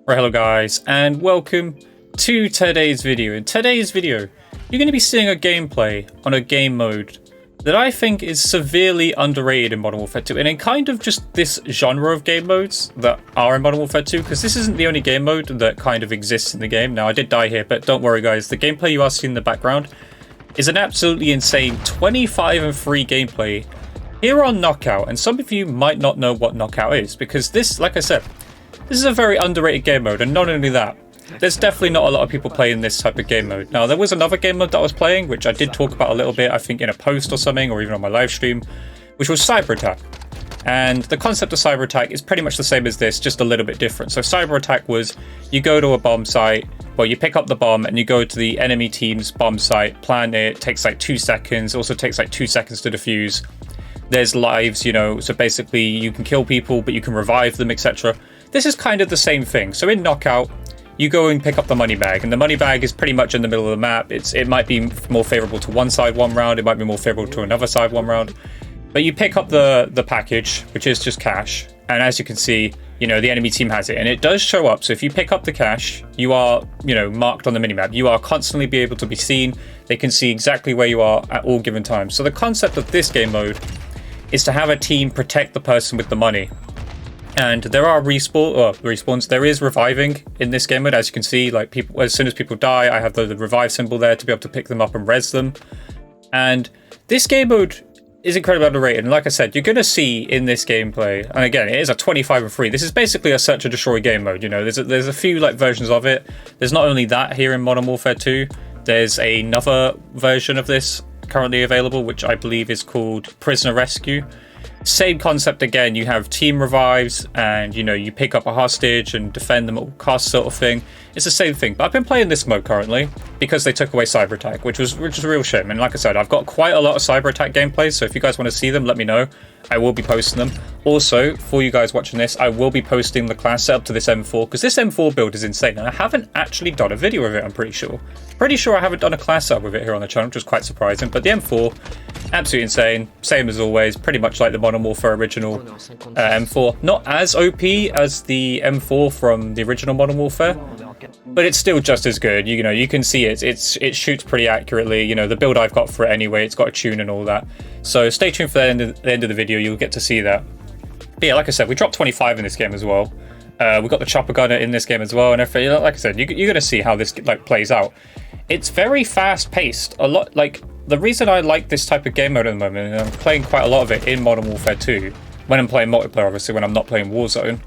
Right, hello guys, and welcome to today's video. In today's video, you're going to be seeing a gameplay on a game mode that I think is severely underrated in Modern Warfare 2, and in kind of just this genre of game modes that are in Modern Warfare 2, because this isn't the only game mode that kind of exists in the game. Now, I did die here, but don't worry guys, the gameplay you are seeing in the background is an absolutely insane 25 and 3 gameplay here on Knockout, and some of you might not know what Knockout is, because this, like I said, this is a very underrated game mode, and not only that, there's definitely not a lot of people playing this type of game mode. Now, there was another game mode that I was playing, which I did talk about a little bit, I think in a post or something, or even on my live stream, which was Cyber Attack. And the concept of Cyber Attack is pretty much the same as this, just a little bit different. So Cyber Attack was, you go to a bomb site, well, you pick up the bomb and you go to the enemy team's bomb site, plant it takes like 2 seconds, also takes like 2 seconds to defuse. There's lives, you know, so basically you can kill people, but you can revive them, etc. This is kind of the same thing. So in Knockout, you go and pick up the money bag, and the money bag is pretty much in the middle of the map. It might be more favorable to one side one round, it might be more favorable to another side one round. But you pick up the package, which is just cash, and as you can see, you know, the enemy team has it, and it does show up. So if you pick up the cash, you are, you know, marked on the minimap. You are constantly be able to be seen. They can see exactly where you are at all given times. So the concept of this game mode is to have a team protect the person with the money. And there are respawns. There is reviving in this game mode, as you can see. Like, people, as soon as people die, I have the revive symbol there to be able to pick them up and res them. And this game mode is incredibly underrated. And like I said, you're going to see in this gameplay, and again, it is a 25 and 3. This is basically a search and destroy game mode. You know, there's a few like versions of it. There's not only that here in Modern Warfare 2. There's another version of this currently available, which I believe is called Prisoner Rescue. Same concept again, you have team revives and, you know, you pick up a hostage and defend them at all costs sort of thing. It's the same thing, but I've been playing this mode currently because they took away Cyber Attack, which is a real shame. And like I said, I've got quite a lot of Cyber Attack gameplays, so if you guys want to see them, let me know. I will be posting them. Also, for you guys watching this, I will be posting the class setup to this M4, because this M4 build is insane, and I haven't actually done a video of it, I'm pretty sure. Pretty sure I haven't done a class setup with it here on the channel, which is quite surprising, but the M4, absolutely insane. Same as always, pretty much like the Modern Warfare original M4. Not as OP as the M4 from the original Modern Warfare, but it's still just as good. You know, you can see it shoots pretty accurately. You know, the build I've got for it anyway, it's got a tune and all that. So stay tuned for the end of the video, you'll get to see that. But yeah, like I said, we dropped 25 in this game as well. We got the chopper gunner in this game as well, and everything. You know, like I said, you're going to see how this like plays out. It's very fast paced. A lot, like, the reason I like this type of game mode at the moment, and I'm playing quite a lot of it in Modern Warfare 2, when I'm playing multiplayer, obviously, when I'm not playing Warzone,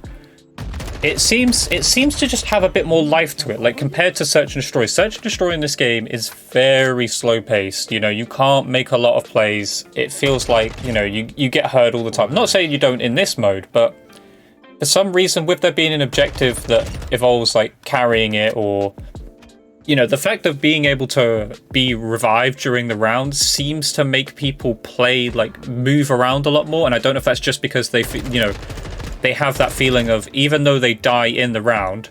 it seems to just have a bit more life to it, like compared to Search and Destroy. Search and Destroy in this game is very slow paced. You know, you can't make a lot of plays. It feels like, you know, you get hurt all the time. Not saying you don't in this mode, but for some reason, with there being an objective that involves like carrying it, or, you know, the fact of being able to be revived during the round seems to make people play, like, move around a lot more. And I don't know if that's just because they, you know, they have that feeling of, even though they die in the round,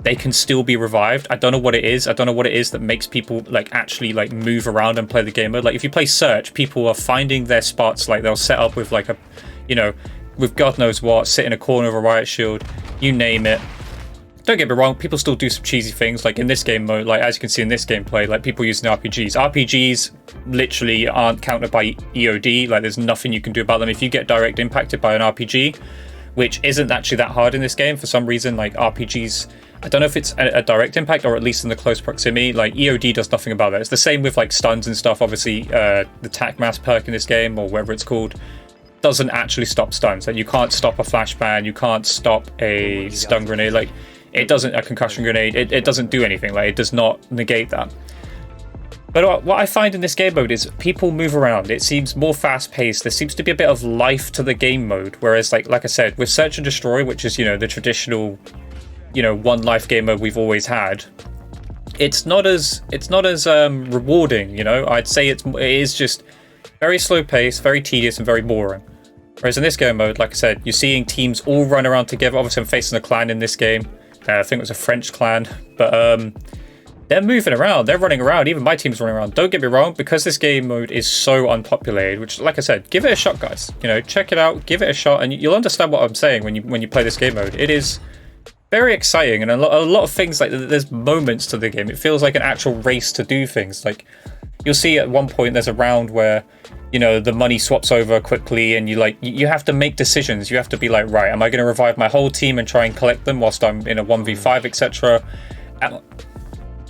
they can still be revived. I don't know what it is. I don't know what it is that makes people, like, actually, like, move around and play the game mode. Like, if you play Search, people are finding their spots. Like, they'll set up with, like, a, you know, with God knows what, sit in a corner of a riot shield, you name it. Don't get me wrong, people still do some cheesy things, like in this game mode, like as you can see in this gameplay, like people using RPGs. RPGs literally aren't countered by EOD, like there's nothing you can do about them. If you get direct impacted by an RPG, which isn't actually that hard in this game, for some reason, like RPGs, I don't know if it's a direct impact or at least in the close proximity, like EOD does nothing about that. It's the same with like stuns and stuff. Obviously, the TAC mass perk in this game, or whatever it's called, doesn't actually stop stuns. Like you can't stop a flashbang, you can't stop a stun grenade, like it doesn't, a concussion grenade, it doesn't do anything, like it does not negate that. But what I find in this game mode is people move around. It seems more fast paced. There seems to be a bit of life to the game mode. Whereas like I said, with Search and Destroy, which is, you know, the traditional, you know, one life game mode we've always had, it's not as rewarding, you know. I'd say it is just very slow paced, very tedious and very boring. Whereas in this game mode, like I said, you're seeing teams all run around together. Obviously I'm facing a clan in this game. I think it was a French clan, but they're moving around, they're running around, even my team's running around. Don't get me wrong, because this game mode is so unpopulated, which, like I said, give it a shot, guys. You know, check it out, give it a shot, and you'll understand what I'm saying when you play this game mode. It is very exciting, and a lot of things, like there's moments to the game. It feels like an actual race to do things. Like you'll see at one point there's a round where, you know, the money swaps over quickly, and you have to make decisions. You have to be like, right, am I going to revive my whole team and try and collect them whilst I'm in a 1v5, etc.?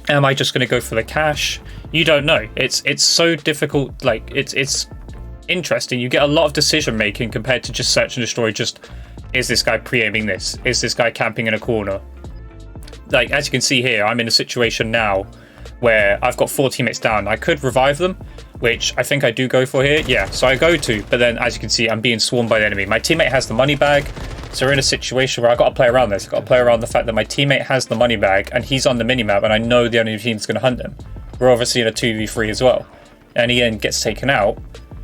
Am I just going to go for the cash? You don't know. It's so difficult. Like it's interesting. You get a lot of decision making compared to just search and destroy. Just, is this guy pre-aiming this? Is this guy camping in a corner? Like, as you can see here, I'm in a situation now where I've got 4 teammates down. I could revive them, which I think I do go for here. Yeah, so I go to, but then as you can see, I'm being swarmed by the enemy. My teammate has the money bag, so we're in a situation where I've got to play around this. I've got to play around the fact that my teammate has the money bag and he's on the minimap, and I know the enemy team's going to hunt him. We're obviously in a 2v3 as well, and he then gets taken out.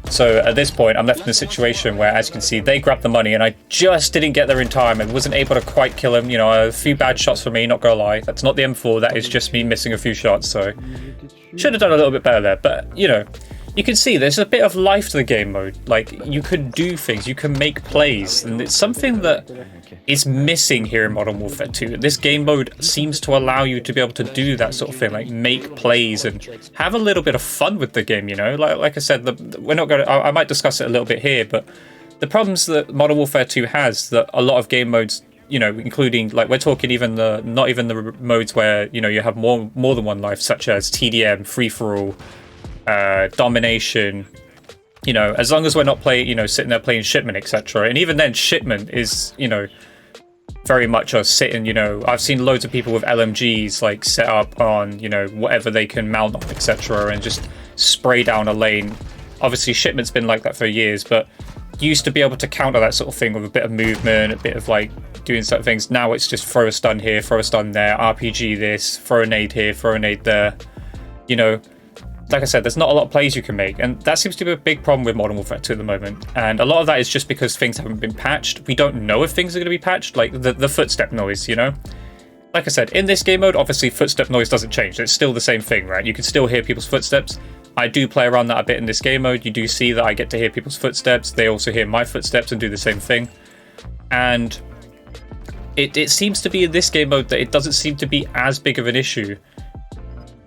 So at this point, I'm left in a situation where, as you can see, they grabbed the money and I just didn't get there in time and wasn't able to quite kill him. You know, a few bad shots for me, not gonna lie. That's not the M4, that is just me missing a few shots, so should have done a little bit better there. But, you know, you can see there's a bit of life to the game mode. Like, you can do things, you can make plays, and it's something that is missing here in Modern Warfare 2. This game mode seems to allow you to be able to do that sort of thing, like make plays and have a little bit of fun with the game, you know? Like I said, we're not going to... I might discuss it a little bit here, but the problems that Modern Warfare 2 has, that a lot of game modes, you know, including, like, we're talking even not even the modes where, you know, you have more than one life, such as TDM, free-for-all, domination, you know, as long as we're not playing, you know, sitting there playing shipment, etc. And even then, shipment is, you know, very much a sitting, you know, I've seen loads of people with LMGs like set up on, you know, whatever they can mount on, etc., and just spray down a lane. Obviously, shipment's been like that for years, but used to be able to counter that sort of thing with a bit of movement, a bit of like doing certain things. Now it's just throw a stun here, throw a stun there, RPG this, throw a nade here, throw a nade there, you know. Like I said, there's not a lot of plays you can make, and that seems to be a big problem with Modern Warfare 2 at the moment. And a lot of that is just because things haven't been patched. We don't know if things are going to be patched, like the footstep noise, you know? Like I said, in this game mode, obviously footstep noise doesn't change. It's still the same thing, right? You can still hear people's footsteps. I do play around that a bit in this game mode. You do see that I get to hear people's footsteps. They also hear my footsteps and do the same thing. And it seems to be in this game mode that it doesn't seem to be as big of an issue,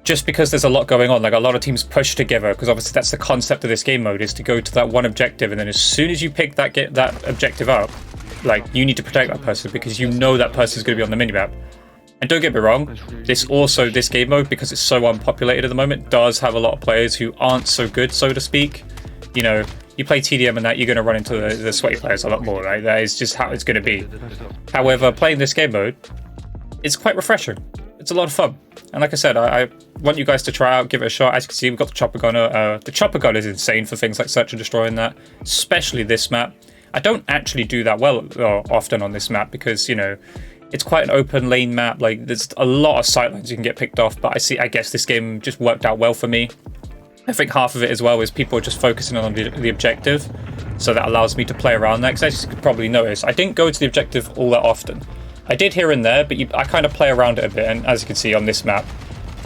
just because there's a lot going on. Like, a lot of teams push together, because obviously that's the concept of this game mode, is to go to that one objective, and then as soon as you pick that objective up, like, you need to protect that person because you know that person's going to be on the minimap. And don't get me wrong, this game mode, because it's so unpopulated at the moment, does have a lot of players who aren't so good, so to speak. You know, you play TDM and that, you're going to run into the sweaty players a lot more, right? That is just how it's going to be. However, playing this game mode, it's quite refreshing. It's a lot of fun. And like I said, I want you guys to try out, give it a shot. As you can see, we've got the chopper gunner. The chopper gun is insane for things like search and destroy and that, especially this map. I don't actually do that well often on this map because, you know, it's quite an open lane map. Like, there's a lot of sightlines you can get picked off, but I guess this game just worked out well for me. I think half of it as well is people are just focusing on the objective, so that allows me to play around that. Because as you could probably notice, I didn't go to the objective all that often. I did here and there, but I kind of play around it a bit, and as you can see on this map,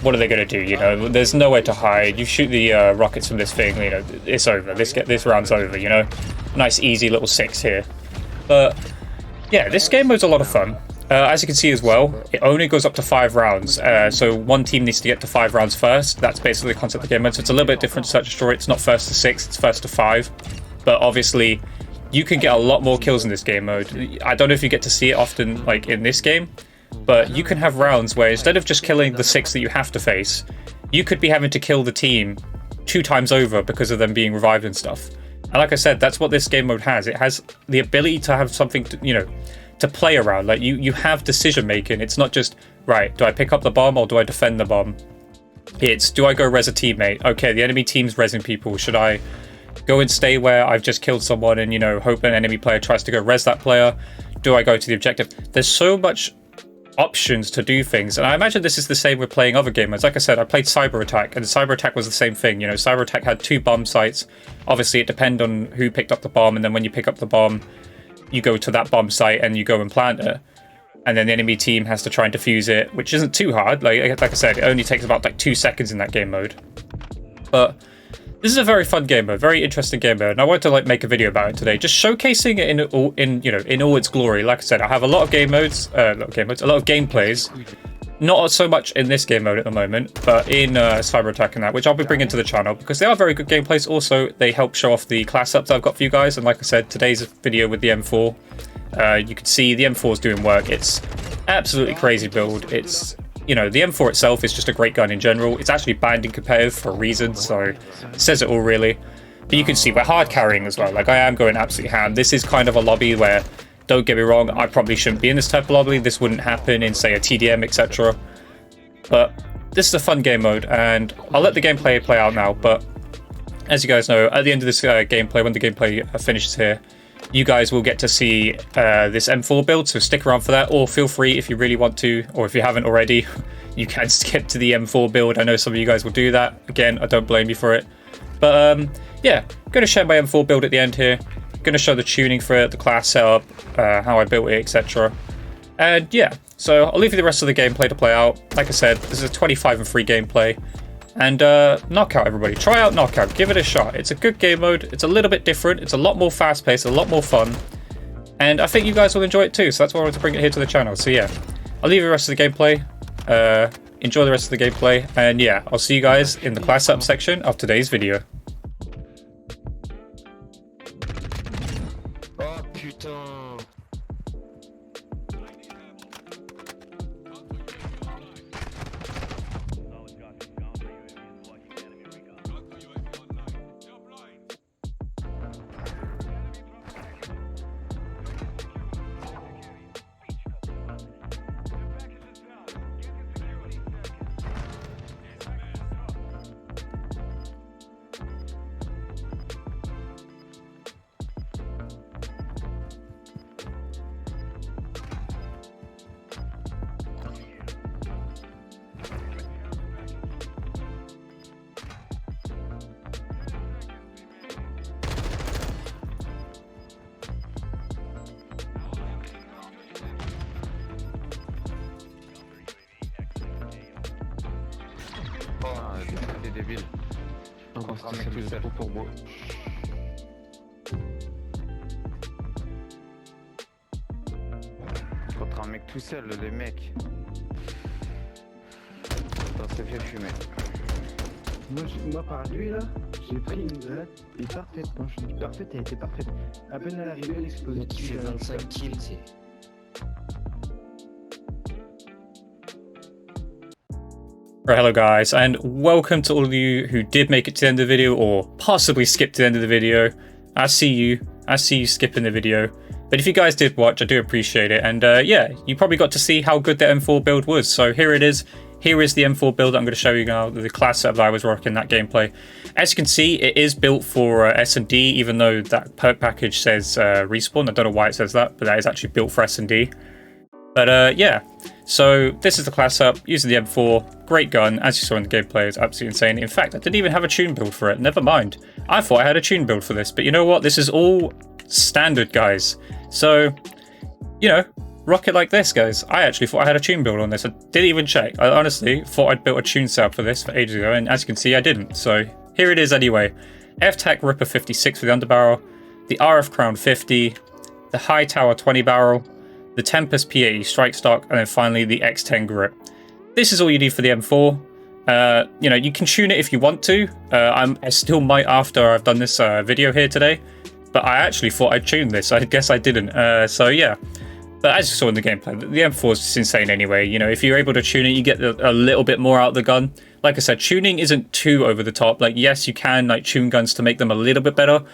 what are they going to do? You know, there's nowhere to hide. You shoot the rockets from this thing, you know, it's over. This round's over, you know. Nice, easy little 6 here. But yeah, this game mode's a lot of fun. As you can see as well, it only goes up to 5 rounds. So one team needs to get to 5 rounds first. That's basically the concept of the game mode. So it's a little bit different to Search and Destroy. It's not first to 6, it's first to 5. But obviously, you can get a lot more kills in this game mode. I don't know if you get to see it often, like in this game, but you can have rounds where instead of just killing the 6 that you have to face, you could be having to kill the team 2 times over because of them being revived and stuff. And like I said, that's what this game mode has. It has the ability to have something to, you know, to play around. Like, you have decision making. It's not just, right, do I pick up the bomb or do I defend the bomb? It's, do I go res a teammate? Okay, the enemy team's resing people. Should I go and stay where I've just killed someone and, you know, hope an enemy player tries to go res that player? Do I go to the objective? There's so much options to do things, and I imagine this is the same with playing other game modes. Like I said, I played Cyber Attack, and Cyber Attack was the same thing. You know, Cyber Attack had 2 bomb sites. Obviously, it depended on who picked up the bomb, and then when you pick up the bomb, you go to that bomb site and you go and plant it. And then the enemy team has to try and defuse it, which isn't too hard. Like I said, it only takes about like 2 seconds in that game mode. But This is a very fun game mode, very interesting game mode, and I wanted to like make a video about it today, just showcasing it in all its glory. Like I said, I have a lot of game modes, a lot of gameplays. Not so much in this game mode at the moment, but in Cyber Attack and that, which I'll be bringing to the channel because they are very good gameplays. Also, they help show off the class ups I've got for you guys. And like I said, today's video with the M4, you can see the M4 is doing work. It's absolutely crazy build. It's, you know, the M4 itself is just a great gun in general. It's actually banned in competitive for a reason, so it says it all really. But you can see we're hard carrying as well. Like, I am going absolutely ham. This is kind of a lobby where, don't get me wrong, I probably shouldn't be in this type of lobby. This wouldn't happen in, say, a TDM, etc. But this is a fun game mode, and I'll let the gameplay play out now. But as you guys know, at the end of this gameplay, when the gameplay finishes here, you guys will get to see this M4 build, so stick around for that, or feel free if you really want to, or if you haven't already, you can skip to the M4 build. I know some of you guys will do that. Again, I don't blame you for it. But yeah, I'm going to share my M4 build at the end here. I'm going to show the tuning for it, the class setup, how I built it, etc. And yeah, so I'll leave you the rest of the gameplay to play out. Like I said, this is a 25 and free gameplay. And Knockout, everybody. Try out Knockout. Give it a shot. It's a good game mode. It's a little bit different. It's a lot more fast-paced, a lot more fun. And I think you guys will enjoy it too, so that's why I wanted to bring it here to the channel. So yeah, I'll leave you the rest of the gameplay. Enjoy the rest of the gameplay. And yeah, I'll see you guys in the class up section of today's video. Oh putain. T'es débile. Encore c'est plus zéro pour moi. Contre un mec tout seul, les mecs. Attends, c'est fait fumer. Moi par lui là, j'ai pris une grenade et parfaite. Quand je dis parfaite, elle était parfaite. À peine à l'arrivée, elle explosait. Qui fait 25 kills, c'est... Right, hello guys, and welcome to all of you who did make it to the end of the video or possibly skipped to the end of the video. I see you skipping the video. But if you guys did watch, I do appreciate it. And yeah, you probably got to see how good the M4 build was. So here it is. Here is the M4 build I'm going to show you now, the class setup that I was working that gameplay. As you can see, it is built for S&D, even though that perk package says respawn. I don't know why it says that, but that is actually built for S&D. But yeah, so this is the class up using the M4. Great gun, as you saw in the gameplay, it's absolutely insane. In fact, I didn't even have a tune build for it. Never mind. I thought I had a tune build for this, but you know what? This is all standard, guys. So, you know, rock it like this, guys. I actually thought I had a tune build on this. I didn't even check. I honestly thought I'd built a tune setup for this for ages ago, and as you can see, I didn't. So here it is anyway. F-Tac Ripper 56 for the underbarrel, the RF Crown 50, the High Tower 20 barrel, the Tempest P80 strike stock, and then finally the X10 grip. This is all you need for the M4. You know, you can tune it if you want to. I still might after I've done this video here today, but I actually thought I'd tuned this. I guess I didn't. So yeah, but as you saw in the gameplay, the M4 is just insane anyway. You know, if you're able to tune it, you get a little bit more out of the gun. Like I said, tuning isn't too over the top. Like, yes, you can like tune guns to make them a little bit better,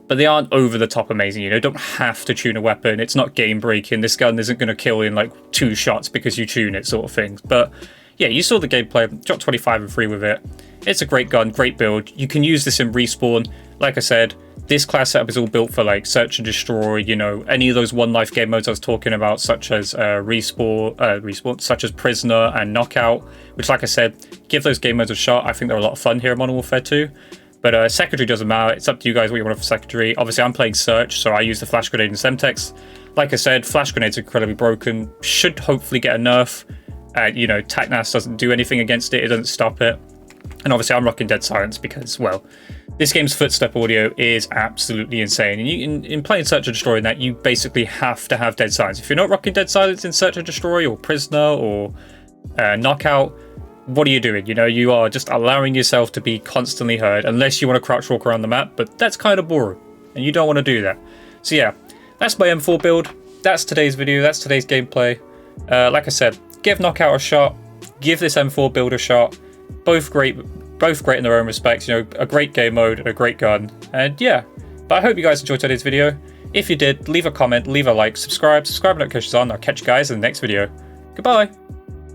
but they aren't over the top amazing. You know, don't have to tune a weapon. It's not game breaking. This gun isn't going to kill in like 2 shots because you tune it, sort of thing. But yeah, you saw the gameplay. Dropped 25 and 3 with it. It's a great gun, great build. You can use this in respawn. Like I said, this class setup is all built for like search and destroy. You know, any of those one life game modes I was talking about, such as respawn, such as prisoner and knockout. Which, like I said, give those game modes a shot. I think they're a lot of fun here in Modern Warfare 2. But secondary doesn't matter. It's up to you guys what you want for secondary. Obviously, I'm playing search, so I use the flash grenade and Semtex. Like I said, flash grenades are incredibly broken. Should hopefully get a nerf. You know, TACNAS doesn't do anything against it. It doesn't stop it. And obviously I'm rocking dead silence because, well, this game's footstep audio is absolutely insane. And you, in playing Search and Destroy in that, you basically have to have dead silence. If you're not rocking dead silence in Search and Destroy or Prisoner or Knockout, what are you doing? You know, you are just allowing yourself to be constantly heard, unless you want to crouch walk around the map, but that's kind of boring, and you don't want to do that. So yeah, that's my M4 build. That's today's video, that's today's gameplay. Like I said, give Knockout a shot, give this M4 build a shot. Both great in their own respects, you know, a great game mode and a great gun. And yeah, but I hope you guys enjoyed today's video. If you did, leave a comment, leave a like, subscribe, notifications on. I'll catch you guys in the next video. Goodbye.